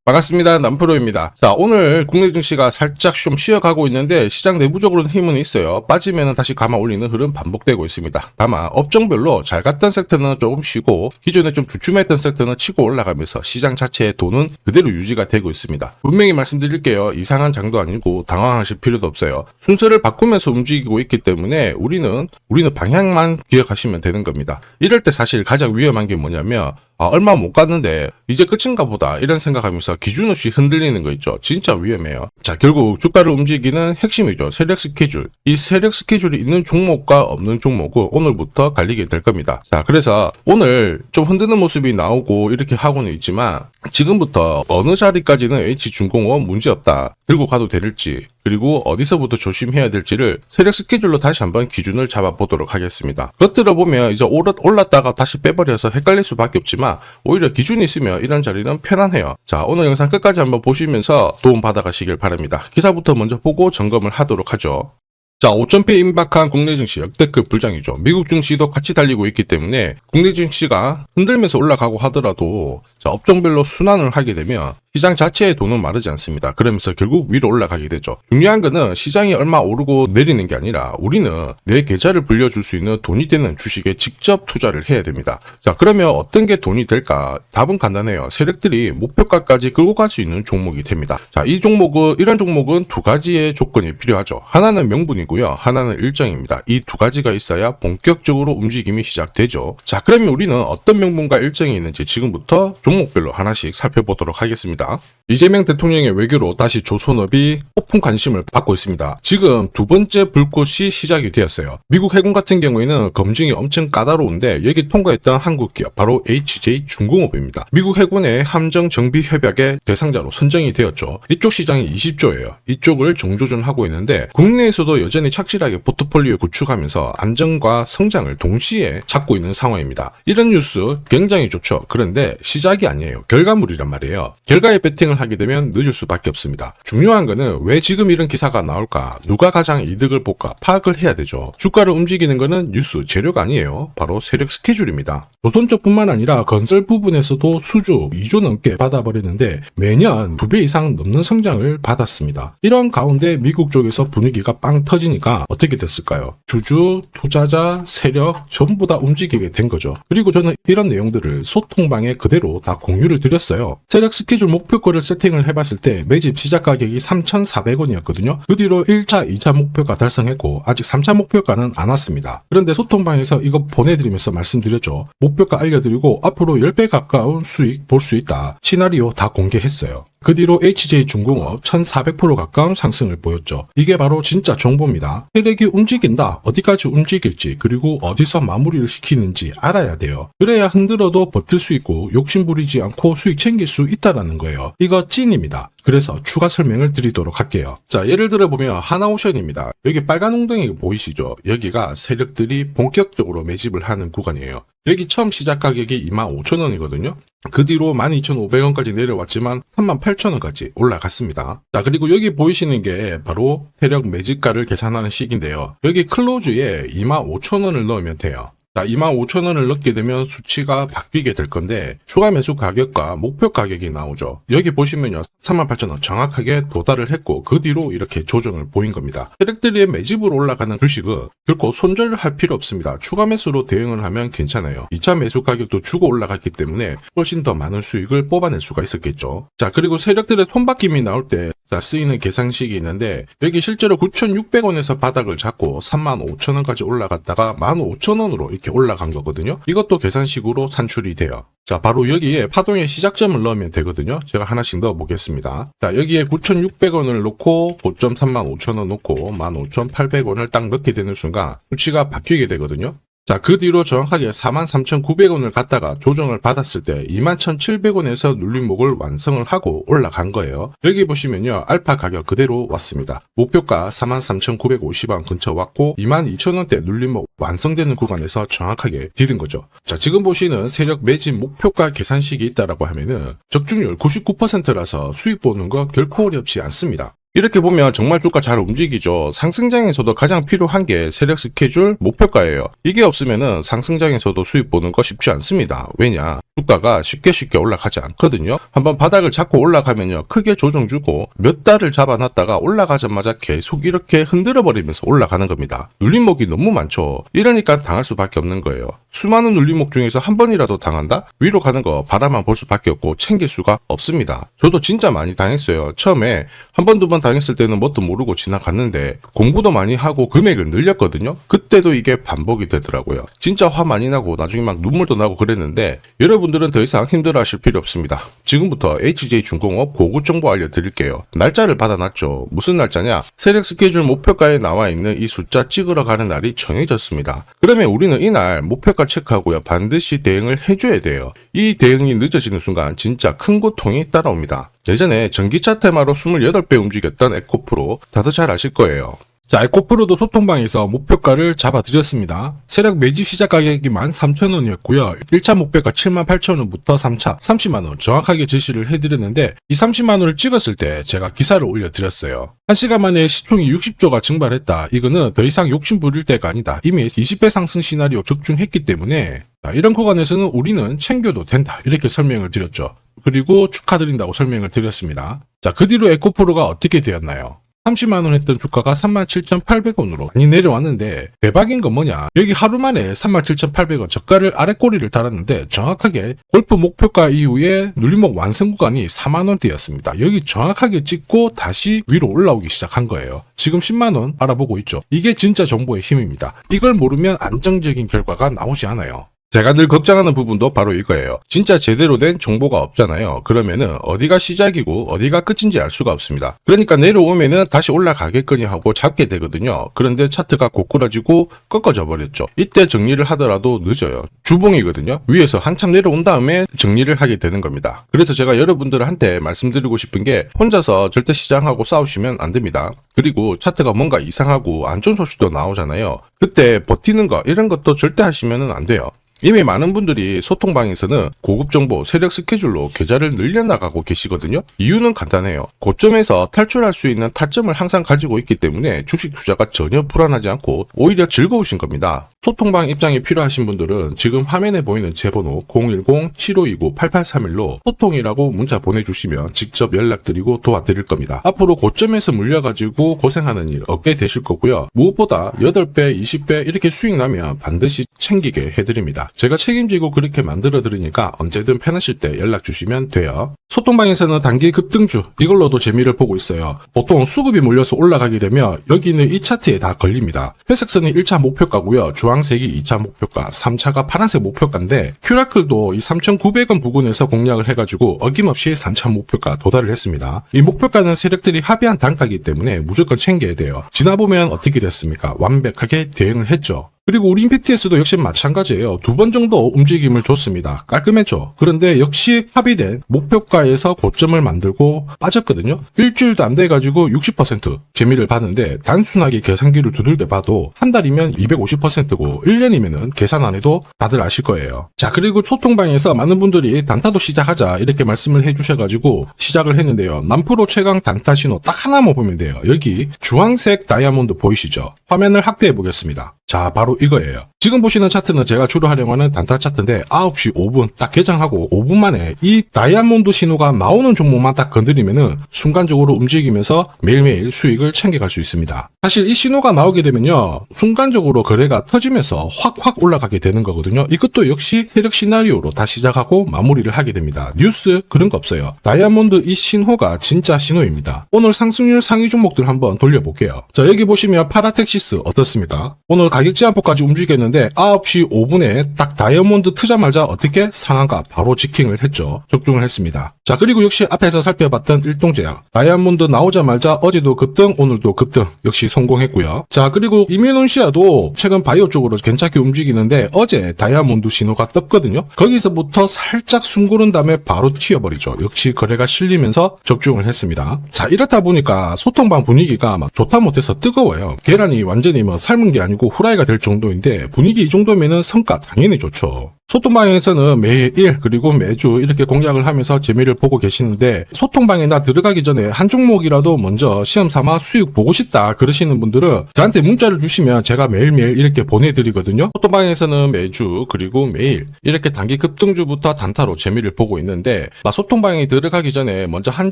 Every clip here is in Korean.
반갑습니다. 남프로입니다. 자, 오늘 국내 증시가 살짝 좀 쉬어가고 있는데 시장 내부적으로는 힘은 있어요. 빠지면 다시 감아 올리는 흐름 반복되고 있습니다. 다만 업종별로 잘 갔던 섹터는 조금 쉬고 기존에 좀 주춤했던 섹터는 치고 올라가면서 시장 자체의 돈은 그대로 유지가 되고 있습니다. 분명히 말씀드릴게요. 이상한 장도 아니고 당황하실 필요도 없어요. 순서를 바꾸면서 움직이고 있기 때문에 우리는 방향만 기억하시면 되는 겁니다. 이럴 때 사실 가장 위험한 게 뭐냐면 얼마 못 갔는데 이제 끝인가 보다 이런 생각하면서 기준 없이 흔들리는 거 있죠. 진짜 위험해요. 자, 결국 주가를 움직이는 핵심이죠. 세력 스케줄. 이 세력 스케줄이 있는 종목과 없는 종목은 오늘부터 갈리게 될 겁니다. 자, 그래서 오늘 좀 흔드는 모습이 나오고 이렇게 하고는 있지만 지금부터 어느 자리까지는 H중공업 문제없다 들고 가도 될지, 그리고 어디서부터 조심해야 될지를 세력 스케줄로 다시 한번 기준을 잡아보도록 하겠습니다. 겉들어 보면 이제 올랐다가 다시 빼버려서 헷갈릴 수밖에 없지만 오히려 기준이 있으면 이런 자리는 편안해요. 자, 오늘 영상 끝까지 한번 보시면서 도움 받아가시길 바랍니다. 기사부터 먼저 보고 점검을 하도록 하죠. 자, 5,000배 임박한 국내 증시 역대급 불장이죠. 미국 증시도 같이 달리고 있기 때문에 국내 증시가 흔들면서 올라가고 하더라도 자, 업종별로 순환을 하게 되면 시장 자체의 돈은 마르지 않습니다. 그러면서 결국 위로 올라가게 되죠. 중요한 거는 시장이 얼마 오르고 내리는 게 아니라 우리는 내 계좌를 불려줄 수 있는 돈이 되는 주식에 직접 투자를 해야 됩니다. 자, 그러면 어떤 게 돈이 될까? 답은 간단해요. 세력들이 목표가까지 끌고 갈 수 있는 종목이 됩니다. 자, 이런 종목은 두 가지의 조건이 필요하죠. 하나는 명분이고요. 하나는 일정입니다. 이 두 가지가 있어야 본격적으로 움직임이 시작되죠. 자, 그러면 우리는 어떤 명분과 일정이 있는지 지금부터 종목별로 하나씩 살펴보도록 하겠습니다. 이재명 대통령의 외교로 다시 조선업이 폭풍 관심을 받고 있습니다. 지금 두 번째 불꽃이 시작이 되었어요. 미국 해군 같은 경우에는 검증이 엄청 까다로운데 여기 통과했던 한국 기업 바로 HJ중공업입니다. 미국 해군의 함정 정비 협약의 대상자로 선정이 되었죠. 이쪽 시장이 20조예요. 이쪽을 정조준하고 있는데 국내에서도 여전히 착실하게 포트폴리오 구축하면서 안정과 성장을 동시에 찾고 있는 상황입니다. 이런 뉴스 굉장히 좋죠. 그런데 시작이 아니에요. 결과물이란 말이에요. 결과에 배팅을 하게 되면 늦을 수밖에 없습니다. 중요한 거는 왜 지금 이런 기사가 나올까? 누가 가장 이득을 볼까? 파악을 해야 되죠. 주가를 움직이는 거는 뉴스, 재료가 아니에요. 바로 세력 스케줄입니다. 조선 쪽뿐만 아니라 건설 부분에서도 수주 2조 넘게 받아버리는데 매년 2배 이상 넘는 성장을 받았습니다. 이런 가운데 미국 쪽에서 분위기가 빵 터지니까 어떻게 됐을까요? 주주, 투자자, 세력 전부 다 움직이게 된 거죠. 그리고 저는 이런 내용들을 소통방에 그대로 다 공유를 드렸어요. 세력 스케줄 목표가를 세팅을 해봤을 때 매집 시작 가격이 3,400원이었거든요. 그 뒤로 1차, 2차 목표가 달성했고 아직 3차 목표가는 안 왔습니다. 그런데 소통방에서 이거 보내드리면서 말씀드렸죠. 목표가 알려드리고 앞으로 10배 가까운 수익 볼 수 있다. 시나리오 다 공개했어요. 그 뒤로 HJ중공업 1,400% 가까운 상승을 보였죠. 이게 바로 진짜 정보입니다. 세력이 움직인다. 어디까지 움직일지 그리고 어디서 마무리를 시키는지 알아야 돼요. 그래야 흔들어도 버틸 수 있고 욕심부리지 않고 수익 챙길 수 있다라는 거예요. 이거 찐입니다. 그래서 추가 설명을 드리도록 할게요. 자, 예를 들어 보면 하나오션입니다. 여기 빨간 웅덩이 보이시죠? 여기가 세력들이 본격적으로 매집을 하는 구간이에요. 여기 처음 시작 가격이 25,000원이거든요. 그 뒤로 12,500원까지 내려왔지만 38,000원까지 올라갔습니다. 자, 그리고 여기 보이시는 게 바로 세력 매집가를 계산하는 식인데요. 여기 클로즈에 25,000원을 넣으면 돼요. 자, 25,000원을 넣게 되면 수치가 바뀌게 될 건데 추가 매수 가격과 목표 가격이 나오죠. 여기 보시면요. 38,000원 정확하게 도달을 했고 그 뒤로 이렇게 조정을 보인 겁니다. 세력들이 매집으로 올라가는 주식은 결코 손절할 필요 없습니다. 추가 매수로 대응을 하면 괜찮아요. 2차 매수 가격도 주고 올라갔기 때문에 훨씬 더 많은 수익을 뽑아낼 수가 있었겠죠. 자, 그리고 세력들의 손바뀜이 나올 때 쓰이는 계산식이 있는데 여기 실제로 9,600원에서 바닥을 잡고 35,000원까지 올라갔다가 15,000원으로 이렇게 올라간 거거든요. 이것도 계산식으로 산출이 돼요. 자, 바로 여기에 파동의 시작점을 넣으면 되거든요. 제가 하나씩 넣어 보겠습니다. 자, 여기에 9,600원을 놓고 고점 35,000원 놓고 15,800원을 딱 넣게 되는 순간 수치가 바뀌게 되거든요. 자, 그 뒤로 정확하게 43,900원을 갖다가 조정을 받았을 때 21,700원에서 눌림목을 완성을 하고 올라간 거예요. 여기 보시면요. 알파 가격 그대로 왔습니다. 목표가 43,950원 근처 왔고 22,000원대 눌림목 완성되는 구간에서 정확하게 디딘 거죠. 자, 지금 보시는 세력 매집 목표가 계산식이 있다라고 하면은 적중률 99%라서 수익 보는 거 결코 어렵지 않습니다. 이렇게 보면 정말 주가 잘 움직이죠. 상승장에서도 가장 필요한 게 세력 스케줄 목표가예요. 이게 없으면은 상승장에서도 수익 보는 거 쉽지 않습니다. 왜냐? 주가가 쉽게 올라가지 않거든요. 한번 바닥을 잡고 올라가면요, 크게 조정 주고 몇 달을 잡아놨다가 올라가자마자 계속 이렇게 흔들어 버리면서 올라가는 겁니다. 눌림목이 너무 많죠. 이러니까 당할 수밖에 없는 거예요. 수많은 눌림목 중에서 한 번이라도 당한다? 위로 가는 거 바라만 볼 수밖에 없고 챙길 수가 없습니다. 저도 진짜 많이 당했어요. 처음에 한 번, 두 번 당했을 때는 뭣도 모르고 지나갔는데 공부도 많이 하고 금액을 늘렸거든요. 그때도 이게 반복이 되더라고요. 진짜 화 많이 나고 나중에 막 눈물도 나고 그랬는데 여러분들은 더 이상 힘들어 하실 필요 없습니다. 지금부터 HJ중공업 고급 정보 알려드릴게요. 날짜를 받아놨죠. 무슨 날짜냐? 세력 스케줄 목표가에 나와 있는 이 숫자 찍으러 가는 날이 정해졌습니다. 그러면 우리는 이날 목표가 체크하고요, 반드시 대응을 해줘야 돼요. 이 대응이 늦어지는 순간 진짜 큰 고통이 따라옵니다. 예전에 전기차 테마로 28배 움직였던 에코프로 다들 잘 아실 거예요. 자, 에코프로도 소통방에서 목표가를 잡아드렸습니다. 세력 매집 시작 가격이 13,000원이었고요. 1차 목표가 78,000원부터 3차 30만원 정확하게 제시를 해드렸는데, 이 30만원을 찍었을 때 제가 기사를 올려드렸어요. 1시간 만에 시총이 60조가 증발했다. 이거는 더 이상 욕심 부릴 때가 아니다. 이미 20배 상승 시나리오 적중했기 때문에 이런 구간에서는 우리는 챙겨도 된다. 이렇게 설명을 드렸죠. 그리고 축하드린다고 설명을 드렸습니다. 자, 그 뒤로 에코프로가 어떻게 되었나요? 30만원 했던 주가가 37,800원으로 많이 내려왔는데, 대박인 건 뭐냐? 여기 하루 만에 37,800원 저가를 아래꼬리를 달았는데, 정확하게 골프 목표가 이후에 눌림목 완성 구간이 4만원대였습니다. 여기 정확하게 찍고 다시 위로 올라오기 시작한 거예요. 지금 10만원 알아보고 있죠. 이게 진짜 정보의 힘입니다. 이걸 모르면 안정적인 결과가 나오지 않아요. 제가 늘 걱정하는 부분도 바로 이거예요. 진짜 제대로 된 정보가 없잖아요. 그러면은 어디가 시작이고 어디가 끝인지 알 수가 없습니다. 그러니까 내려오면은 다시 올라가겠거니 하고 잡게 되거든요. 그런데 차트가 고꾸라지고 꺾어져 버렸죠. 이때 정리를 하더라도 늦어요. 주봉이거든요. 위에서 한참 내려온 다음에 정리를 하게 되는 겁니다. 그래서 제가 여러분들한테 말씀드리고 싶은 게, 혼자서 절대 시장하고 싸우시면 안 됩니다. 그리고 차트가 뭔가 이상하고 안 좋은 소식도 나오잖아요. 그때 버티는 거, 이런 것도 절대 하시면 안 돼요. 이미 많은 분들이 소통방에서는 고급 정보 세력 스케줄로 계좌를 늘려나가고 계시거든요. 이유는 간단해요. 고점에서 탈출할 수 있는 타점을 항상 가지고 있기 때문에 주식 투자가 전혀 불안하지 않고 오히려 즐거우신 겁니다. 소통방 입장이 필요하신 분들은 지금 화면에 보이는 제 번호 010-7529-8831로 소통이라고 문자 보내주시면 직접 연락드리고 도와드릴 겁니다. 앞으로 고점에서 물려가지고 고생하는 일 없게 되실 거고요. 무엇보다 8배, 20배 이렇게 수익 나면 반드시 챙기게 해드립니다. 제가 책임지고 그렇게 만들어드리니까 언제든 편하실 때 연락 주시면 돼요. 소통방에서는 단기 급등주, 이걸로도 재미를 보고 있어요. 보통 수급이 몰려서 올라가게 되면 여기는 이 차트에 다 걸립니다. 회색선이 1차 목표가고요. 주황색이 2차 목표가, 3차가 파란색 목표가인데, 큐라클도 이 3,900원 부근에서 공략을 해가지고 어김없이 3차 목표가 도달을 했습니다. 이 목표가는 세력들이 합의한 단가이기 때문에 무조건 챙겨야 돼요. 지나보면 어떻게 됐습니까? 완벽하게 대응을 했죠. 그리고 우리 임팩트에서도 역시 마찬가지예요. 2번 정도 움직임을 줬습니다. 깔끔했죠. 그런데 역시 합의된 목표가에서 고점을 만들고 빠졌거든요. 일주일도 안 돼가지고 60% 재미를 봤는데, 단순하게 계산기를 두들겨 봐도 한 달이면 250%고 1년이면은 계산 안 해도 다들 아실 거예요. 자, 그리고 소통방에서 많은 분들이 단타도 시작하자 이렇게 말씀을 해주셔가지고 시작을 했는데요. 남프로 최강 단타 신호 딱 하나만 보면 돼요. 여기 주황색 다이아몬드 보이시죠? 화면을 확대해 보겠습니다. 자, 바로 이거예요. 지금 보시는 차트는 제가 주로 활용하는 단타 차트인데, 9시 5분 딱 개장하고 5분 만에 이 다이아몬드 신호가 나오는 종목만 딱 건드리면은 순간적으로 움직이면서 매일매일 수익을 챙겨갈 수 있습니다. 사실 이 신호가 나오게 되면요, 순간적으로 거래가 터지면서 확 올라가게 되는 거거든요. 이것도 역시 세력 시나리오로 다 시작하고 마무리를 하게 됩니다. 뉴스 그런 거 없어요. 다이아몬드 이 신호가 진짜 신호입니다. 오늘 상승률 상위 종목들 한번 돌려볼게요. 자, 여기 보시면 파라텍시스 어떻습니까? 오늘 가격 제한폭까지 움직였는데 9시 5분에 딱 다이아몬드 트자마자 어떻게 상한가 바로 지킹을 했죠. 적중을 했습니다. 자, 그리고 역시 앞에서 살펴봤던 일동제약 다이아몬드 나오자마자 어제도 급등, 오늘도 급등 역시 성공했고요. 자, 그리고 이뮤논시아도 최근 바이오 쪽으로 괜찮게 움직이는데 어제 다이아몬드 신호가 떴거든요. 거기서부터 살짝 숨고른 다음에 바로 튀어버리죠. 역시 거래가 실리면서 적중을 했습니다. 자, 이렇다 보니까 소통방 분위기가 막 좋다 못해서 뜨거워요. 계란이 완전히 삶은 게 아니고 후라이가 될 정도인데, 분위기 이 정도면은 성과 당연히 좋죠. 소통방에서는 매일 그리고 매주 이렇게 공략을 하면서 재미를 보고 계시는데, 소통방에나 들어가기 전에 한 종목이라도 먼저 시험 삼아 수익 보고 싶다 그러시는 분들은 저한테 문자를 주시면 제가 매일매일 이렇게 보내드리거든요. 소통방에서는 매주 그리고 매일 이렇게 단기 급등주부터 단타로 재미를 보고 있는데, 소통방에 들어가기 전에 먼저 한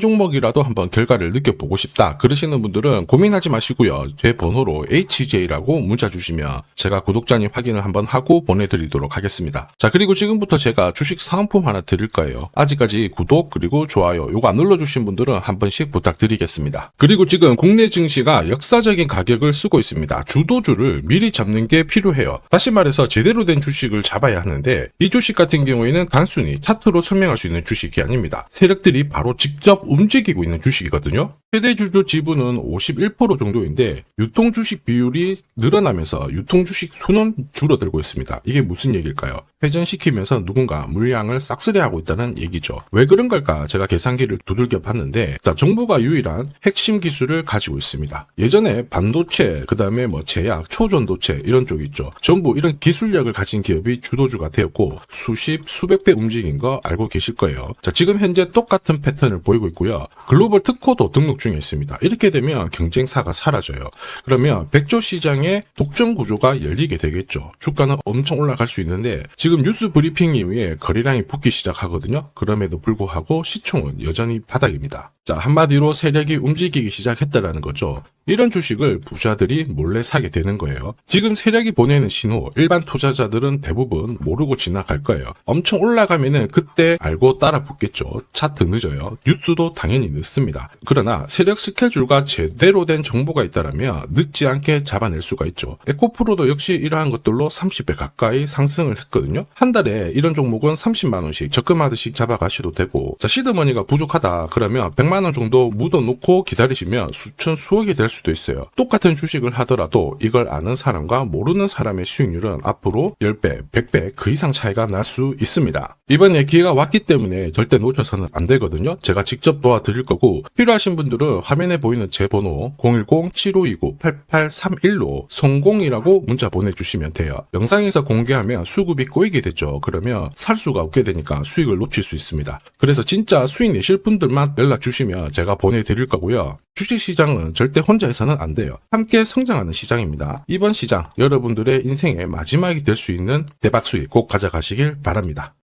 종목이라도 한번 결과를 느껴보고 싶다 그러시는 분들은 고민하지 마시고요. 제 번호로 HJ라고 문자 주시면 제가 구독자님 확인을 한번 하고 보내드리도록 하겠습니다. 자, 그리고 지금부터 제가 주식 사은품 하나 드릴 거예요. 아직까지 구독 그리고 좋아요 요거 안 눌러주신 분들은 한 번씩 부탁드리겠습니다. 그리고 지금 국내 증시가 역사적인 가격을 쓰고 있습니다. 주도주를 미리 잡는 게 필요해요. 다시 말해서 제대로 된 주식을 잡아야 하는데, 이 주식 같은 경우에는 단순히 차트로 설명할 수 있는 주식이 아닙니다. 세력들이 바로 직접 움직이고 있는 주식이거든요. 최대 주주 지분은 51% 정도인데 유통 주식 비율이 늘어나면서 유통 주식 수는 줄어들고 있습니다. 이게 무슨 얘기일까요? 회전시키면서 누군가 물량을 싹쓸이하고 있다는 얘기죠. 왜 그런 걸까? 제가 계산기를 두들겨 봤는데, 자, 정부가 유일한 핵심 기술을 가지고 있습니다. 예전에 반도체, 그 다음에 제약, 초전도체 이런 쪽 있죠. 전부 이런 기술력을 가진 기업이 주도주가 되었고 수십, 수백 배 움직인 거 알고 계실 거예요. 자, 지금 현재 똑같은 패턴을 보이고 있고요. 글로벌 특허도 등록 중에 있습니다. 이렇게 되면 경쟁사가 사라져요. 그러면 백조 시장의 독점 구조가 열리게 되겠죠. 주가는 엄청 올라갈 수 있는데, 지금 뉴스 브리핑 이후에 거래량이 붙기 시작하거든요. 그럼에도 불구하고 시총은 여전히 바닥입니다. 자, 한마디로 세력이 움직이기 시작했다라는 거죠. 이런 주식을 부자들이 몰래 사게 되는 거예요. 지금 세력이 보내는 신호, 일반 투자자들은 대부분 모르고 지나갈 거예요. 엄청 올라가면은 그때 알고 따라 붙겠죠. 차트 늦어요. 뉴스도 당연히 늦습니다. 그러나 세력 스케줄과 제대로 된 정보가 있다라면 늦지 않게 잡아낼 수가 있죠. 에코프로도 역시 이러한 것들로 30배 가까이 상승을 했거든요. 한 달에 이런 종목은 30만 원씩 적금하듯이 잡아가셔도 되고, 자, 시드머니가 부족하다 그러면 100만 원 정도 묻어놓고 기다리시면 수천 수억이 될 수도 있어요. 똑같은 주식을 하더라도 이걸 아는 사람과 모르는 사람의 수익률은 앞으로 10배, 100배 그 이상 차이가 날 수 있습니다. 이번에 기회가 왔기 때문에 절대 놓쳐서는 안 되거든요. 제가 직접 도와드릴 거고, 필요하신 분들은 화면에 보이는 제 번호 010-7529-8831로 성공이라고 문자 보내주시면 돼요. 영상에서 공개하면 수급이 꼬이게 되죠. 그러면 살 수가 없게 되니까 수익을 놓칠 수 있습니다. 그래서 진짜 수익 내실 분들만 연락 주시면 제가 보내드릴 거고요. 주식시장은 절대 혼자 해서는 안 돼요. 함께 성장하는 시장입니다. 이번 시장 여러분들의 인생의 마지막이 될 수 있는 대박 수익 꼭 가져가시길 바랍니다.